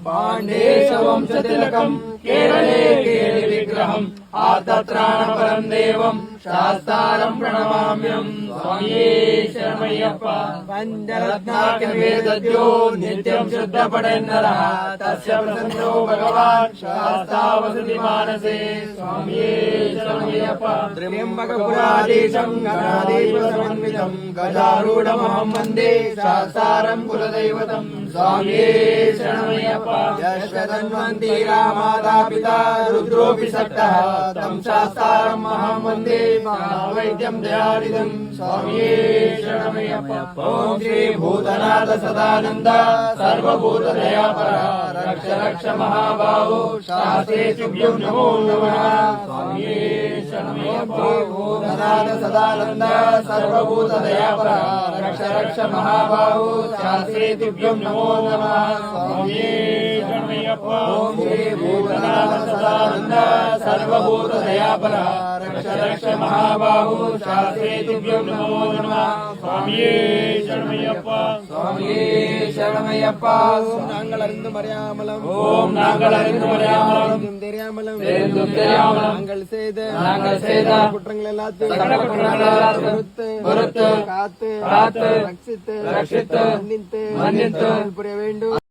पाण्डेश वंशतिलकम् केरले केलि विग्रहम् आर्तत्राणपरम् देवम् शास्तारम् प्रणमाम्यम् स्वामिये शरणमय्यप्प पञ्चरत्नाख्यवेदज्ञो नित्यम् शुद्धपठेन्नरः तस्य प्रसन्नो भगवान् शास्ता वसति मानसे स्वामिये शरणमय्यप्प त्र्यम्बकपुराधीशम् गणाधीशसमन्वितम् गजारूढमहम् वन्दे शास्तारम् कुलदैवतम् स्वामिये शरणमय्यप्प यश्वधन्वन्ति माता पिता रुद्रोऽपि शक्तः तं शास्तारम् अहं वन्दे वैद्यं दयानिधिं स्वामिये शरणमय्यप्प ॐ श्री भूतनाथ सदानन्द सर्वभूतदयापर रक्ष रक्ष महाबाहो शास्त्रे तुभ्यं नमो नमः स्वामिये शरणमय्यप्प भूतनाथ सदानन्द सर्वभूतदयापर रक्ष रक्ष महाबाहो शास्त्रे तुभ्यं नमो नमः स्वामिये शरणमय्यप्प ॐ श्री भूतनाथ सदानन्द सर्वभूतदयापर रक्ष रक्ष महाबाहो शास्त्रे तुभ्यं नमो नमः स्वामिये शरणमय्यप्प स्वामिये शरणमय्यप्प ओम नांगलरिंदु मरियामलम ओम नांगलरिंदु मरियामलम தெரியாமலம் நாங்கள் செய்த குற்றங்கள் எல்லாத்தையும் பொறுத்து காத்து ரட்சித்து மன்னித்து புரிய வேண்டும்.